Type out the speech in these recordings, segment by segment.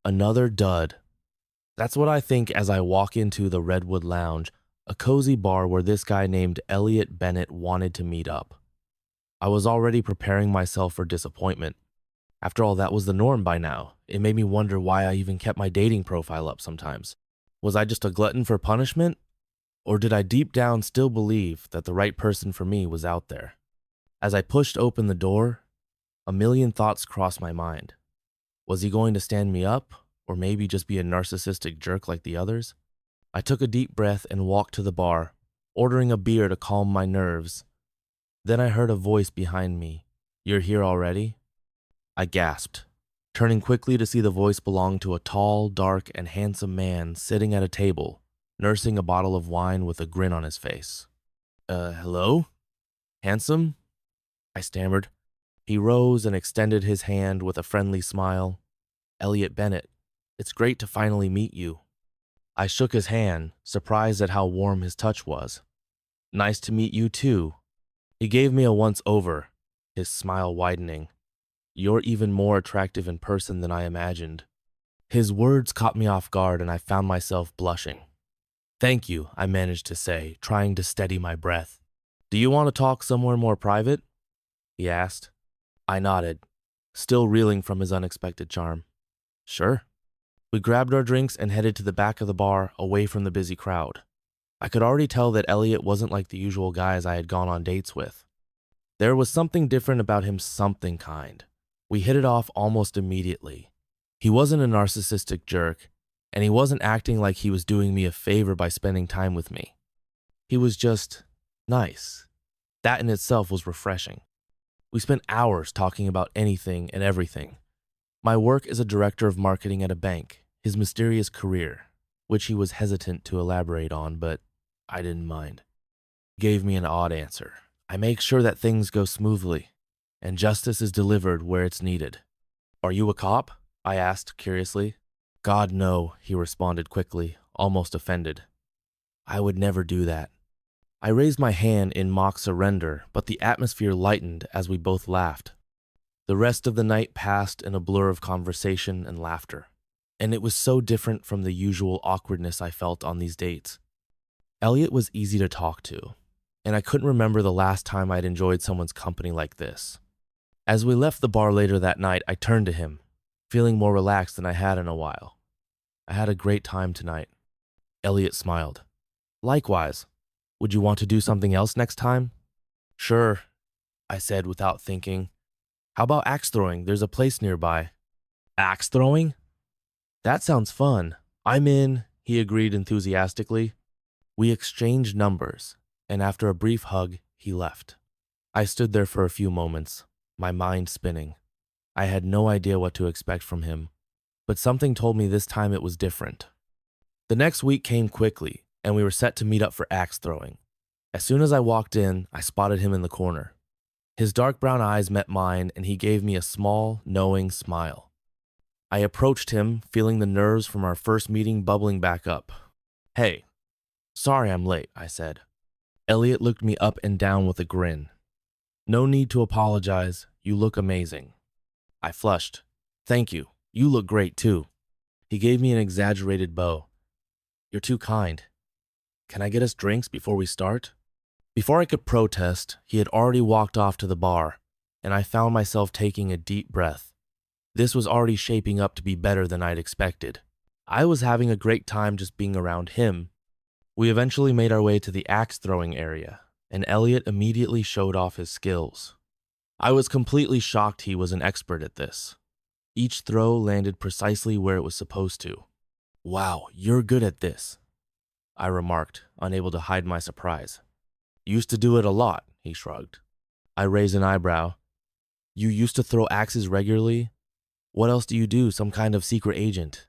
Another dud. That's what I think as I walk into the Redwood Lounge, a cozy bar where this guy named Elliot Bennett wanted to meet up. I was already preparing myself for disappointment. After all, that was the norm by now. It made me wonder why I even kept my dating profile up sometimes. Was I just a glutton for punishment? Or did I deep down still believe that the right person for me was out there? As I pushed open the door, a million thoughts crossed my mind. Was he going to stand me up, or maybe just be a narcissistic jerk like the others? I took a deep breath and walked to the bar, ordering a beer to calm my nerves. Then I heard a voice behind me. "You're here already?" I gasped, turning quickly to see the voice belonged to a tall, dark, and handsome man sitting at a table, nursing a bottle of wine with a grin on his face. Hello? Handsome?" I stammered. He rose and extended his hand with a friendly smile. "Elliot Bennett, it's great to finally meet you." I shook his hand, surprised at how warm his touch was. "Nice to meet you too." He gave me a once-over, his smile widening. "You're even more attractive in person than I imagined." His words caught me off guard and I found myself blushing. "Thank you," I managed to say, trying to steady my breath. "Do you want to talk somewhere more private?" he asked. I nodded, still reeling from his unexpected charm. "Sure." We grabbed our drinks and headed to the back of the bar, away from the busy crowd. I could already tell that Elliot wasn't like the usual guys I had gone on dates with. There was something different about him, something kind. We hit it off almost immediately. He wasn't a narcissistic jerk, and he wasn't acting like he was doing me a favor by spending time with me. He was just nice. That in itself was refreshing. We spent hours talking about anything and everything. My work as a director of marketing at a bank, his mysterious career, which he was hesitant to elaborate on, but I didn't mind. He gave me an odd answer. "I make sure that things go smoothly, and justice is delivered where it's needed." "Are you a cop?" I asked curiously. "God, no," he responded quickly, almost offended. "I would never do that." I raised my hand in mock surrender, but the atmosphere lightened as we both laughed. The rest of the night passed in a blur of conversation and laughter, and it was so different from the usual awkwardness I felt on these dates. Elliot was easy to talk to, and I couldn't remember the last time I'd enjoyed someone's company like this. As we left the bar later that night, I turned to him, feeling more relaxed than I had in a while. "I had a great time tonight." Elliot smiled. "Likewise. Would you want to do something else next time?" "Sure," I said without thinking. "How about axe throwing? There's a place nearby." "Axe throwing? That sounds fun. I'm in," he agreed enthusiastically. We exchanged numbers, and after a brief hug, he left. I stood there for a few moments, my mind spinning. I had no idea what to expect from him, but something told me this time it was different. The next week came quickly, and we were set to meet up for axe throwing. As soon as I walked in, I spotted him in the corner. His dark brown eyes met mine, and he gave me a small, knowing smile. I approached him, feeling the nerves from our first meeting bubbling back up. "Hey, sorry I'm late," I said. Elliot looked me up and down with a grin. "No need to apologize. You look amazing." I flushed. "Thank you. You look great too." He gave me an exaggerated bow. "You're too kind. Can I get us drinks before we start?" Before I could protest, he had already walked off to the bar, and I found myself taking a deep breath. This was already shaping up to be better than I'd expected. I was having a great time just being around him. We eventually made our way to the axe-throwing area, and Elliot immediately showed off his skills. I was completely shocked he was an expert at this. Each throw landed precisely where it was supposed to. "Wow, you're good at this," I remarked, unable to hide my surprise. "Used to do it a lot," he shrugged. I raised an eyebrow. "You used to throw axes regularly? What else do you do, some kind of secret agent?"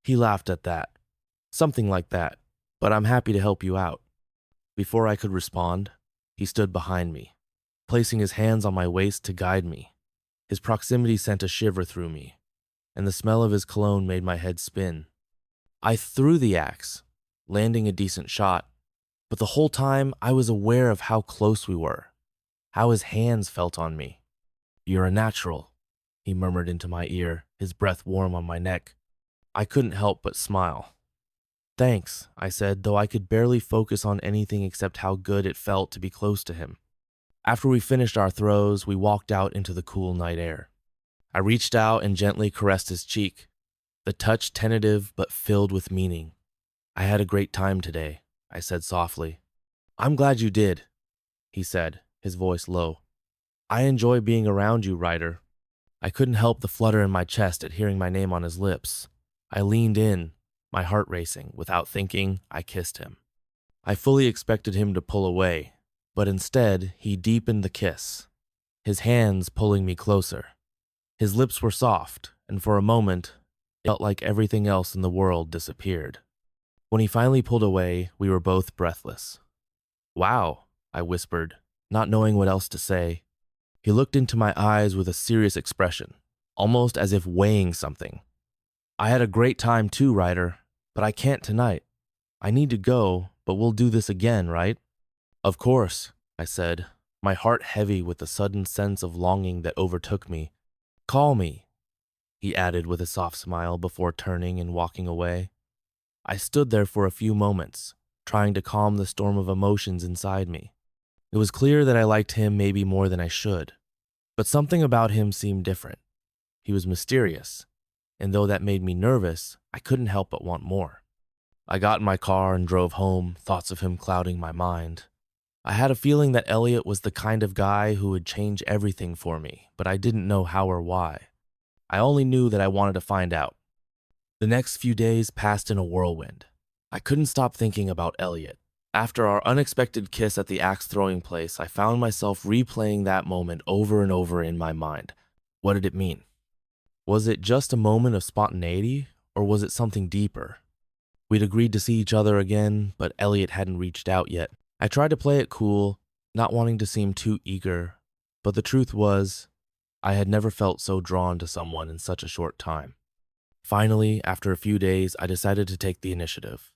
He laughed at that. "Something like that, but I'm happy to help you out." Before I could respond, he stood behind me, placing his hands on my waist to guide me. His proximity sent a shiver through me, and the smell of his cologne made my head spin. I threw the axe, landing a decent shot, but the whole time I was aware of how close we were, how his hands felt on me. "You're a natural," he murmured into my ear, his breath warm on my neck. I couldn't help but smile. Thanks, I said, though I could barely focus on anything except how good it felt to be close to him. After we finished our throws, we walked out into the cool night air. I reached out and gently caressed his cheek, the touch tentative but filled with meaning. I had a great time today, I said softly. I'm glad you did, he said, his voice low. I enjoy being around you, Ryder. I couldn't help the flutter in my chest at hearing my name on his lips. I leaned in, my heart racing. Without thinking, I kissed him. I fully expected him to pull away, but instead, he deepened the kiss, his hands pulling me closer. His lips were soft, and for a moment, it felt like everything else in the world disappeared. When he finally pulled away, we were both breathless. Wow, I whispered, not knowing what else to say. He looked into my eyes with a serious expression, almost as if weighing something. I had a great time too, Ryder, but I can't tonight. I need to go, but we'll do this again, right? Of course, I said, my heart heavy with the sudden sense of longing that overtook me. Call me, he added with a soft smile before turning and walking away. I stood there for a few moments, trying to calm the storm of emotions inside me. It was clear that I liked him maybe more than I should, but something about him seemed different. He was mysterious, and though that made me nervous, I couldn't help but want more. I got in my car and drove home, thoughts of him clouding my mind. I had a feeling that Elliot was the kind of guy who would change everything for me, but I didn't know how or why. I only knew that I wanted to find out. The next few days passed in a whirlwind. I couldn't stop thinking about Elliot. After our unexpected kiss at the axe-throwing place, I found myself replaying that moment over and over in my mind. What did it mean? Was it just a moment of spontaneity, or was it something deeper? We'd agreed to see each other again, but Elliot hadn't reached out yet. I tried to play it cool, not wanting to seem too eager, but the truth was, I had never felt so drawn to someone in such a short time. Finally, after a few days, I decided to take the initiative.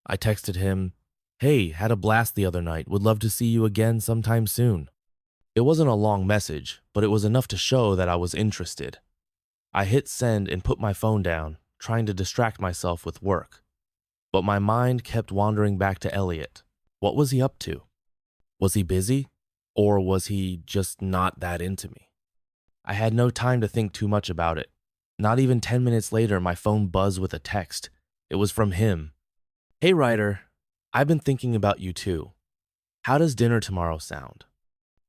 I texted him, "Hey, had a blast the other night, would love to see you again sometime soon." It wasn't a long message, but it was enough to show that I was interested. I hit send and put my phone down, trying to distract myself with work. But my mind kept wandering back to Elliot. What was he up to? Was he busy? Or was he just not that into me? I had no time to think too much about it. Not even 10 minutes later, my phone buzzed with a text. It was from him. "Hey, Ryder, I've been thinking about you too. How does dinner tomorrow sound?"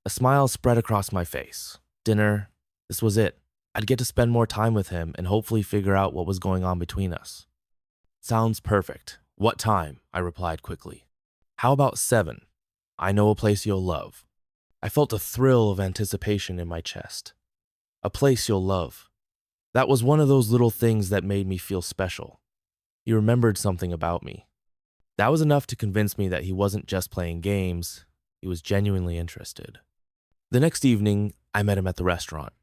A smile spread across my face. Dinner, this was it. I'd get to spend more time with him and hopefully figure out what was going on between us. "Sounds perfect. What time?" I replied quickly. "How about 7? I know a place you'll love." I felt a thrill of anticipation in my chest. A place you'll love. That was one of those little things that made me feel special. He remembered something about me. That was enough to convince me that he wasn't just playing games, he was genuinely interested. The next evening, I met him at the restaurant.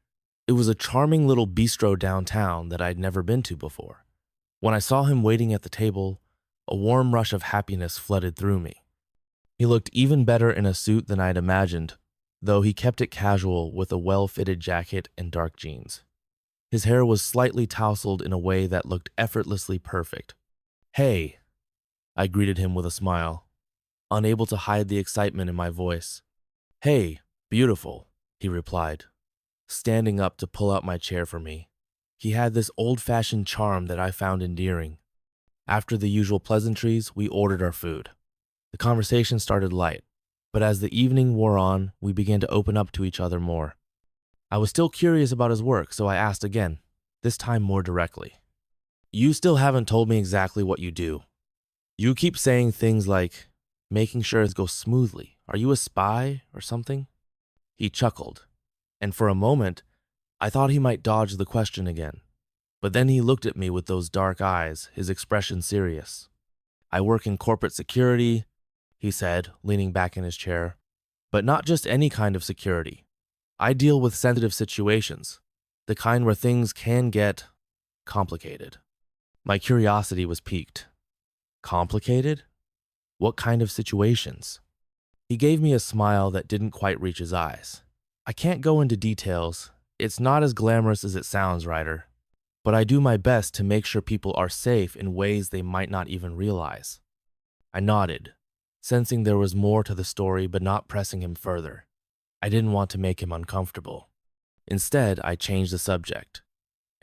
It was a charming little bistro downtown that I'd never been to before. When I saw him waiting at the table, a warm rush of happiness flooded through me. He looked even better in a suit than I'd imagined, though he kept it casual with a well-fitted jacket and dark jeans. His hair was slightly tousled in a way that looked effortlessly perfect. "Hey," I greeted him with a smile, unable to hide the excitement in my voice. "Hey, beautiful," he replied, standing up to pull out my chair for me. He had this old-fashioned charm that I found endearing. After the usual pleasantries, we ordered our food. The conversation started light, but as the evening wore on, we began to open up to each other more. I was still curious about his work, so I asked again, this time more directly. "You still haven't told me exactly what you do. You keep saying things like, making sure it goes smoothly. Are you a spy or something?" He chuckled, and for a moment, I thought he might dodge the question again. But then he looked at me with those dark eyes, his expression serious. "I work in corporate security," he said, leaning back in his chair. "But not just any kind of security. I deal with sensitive situations, the kind where things can get complicated." My curiosity was piqued. Complicated? What kind of situations? He gave me a smile that didn't quite reach his eyes. "I can't go into details. It's not as glamorous as it sounds, Ryder. but I do my best to make sure people are safe in ways they might not even realize. I nodded, sensing there was more to the story but not pressing him further. I didn't want to make him uncomfortable. Instead, I changed the subject.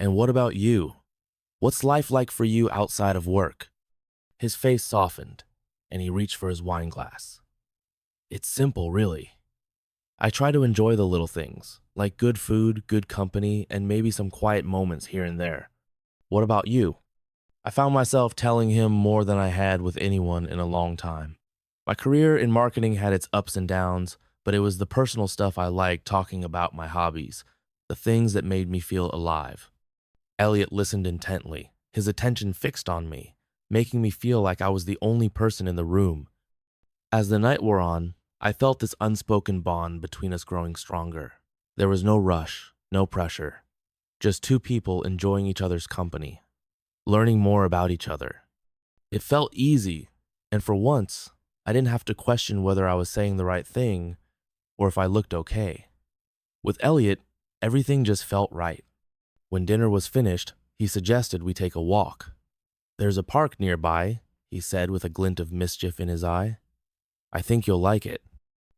And what about you? What's life like for you outside of work? His face softened, and he reached for his wine glass. It's simple, really. I try to enjoy the little things, like good food, good company, and maybe some quiet moments here and there. What about you? I found myself telling him more than I had with anyone in a long time. My career in marketing had its ups and downs, but it was the personal stuff I liked talking about, my hobbies, the things that made me feel alive. Elliot listened intently, his attention fixed on me, making me feel like I was the only person in the room. As the night wore on, I felt this unspoken bond between us growing stronger. There was no rush, no pressure, just two people enjoying each other's company, learning more about each other. It felt easy, and for once, I didn't have to question whether I was saying the right thing or if I looked okay. With Elliot, everything just felt right. When dinner was finished, he suggested we take a walk. There's a park nearby, he said with a glint of mischief in his eye. I think you'll like it.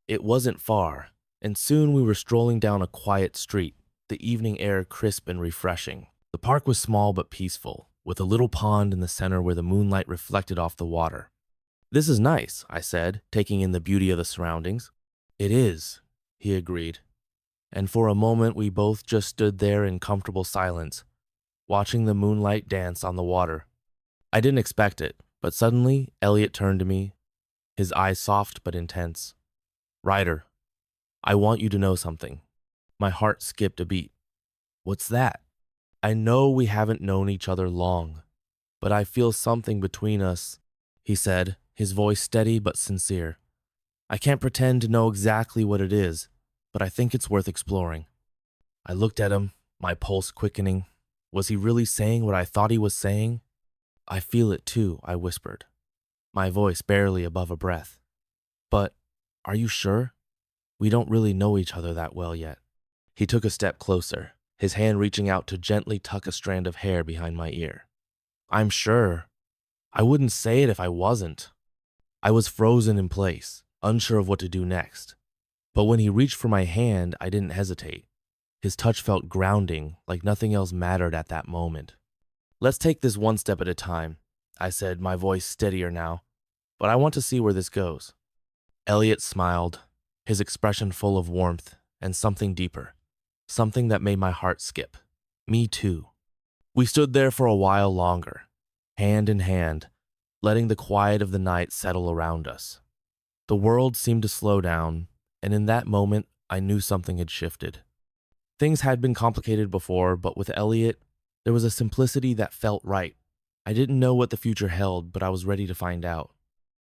It wasn't far, and soon we were strolling down a quiet street, the evening air crisp and refreshing. The park was small but peaceful, with a little pond in the center where the moonlight reflected off the water. This is nice, I said, taking in the beauty of the surroundings. It is, he agreed. And for a moment we both just stood there in comfortable silence, watching the moonlight dance on the water. I didn't expect it, but suddenly Elliot turned to me, his eyes soft but intense. Ryder, I want you to know something. My heart skipped a beat. What's that? I know we haven't known each other long, but I feel something between us, he said, his voice steady but sincere. I can't pretend to know exactly what it is, but I think it's worth exploring. I looked at him, my pulse quickening. Was he really saying what I thought he was saying? I feel it too, I whispered, my voice barely above a breath. But are you sure? We don't really know each other that well yet. He took a step closer, his hand reaching out to gently tuck a strand of hair behind my ear. I'm sure. I wouldn't say it if I wasn't. I was frozen in place, unsure of what to do next. But when he reached for my hand, I didn't hesitate. His touch felt grounding, like nothing else mattered at that moment. Let's take this one step at a time, I said, my voice steadier now. But I want to see where this goes. Elliot smiled, his expression full of warmth and something deeper, something that made my heart skip. Me too. We stood there for a while longer, hand in hand, letting the quiet of the night settle around us. The world seemed to slow down, and in that moment, I knew something had shifted. Things had been complicated before, but with Elliot, there was a simplicity that felt right. I didn't know what the future held, but I was ready to find out.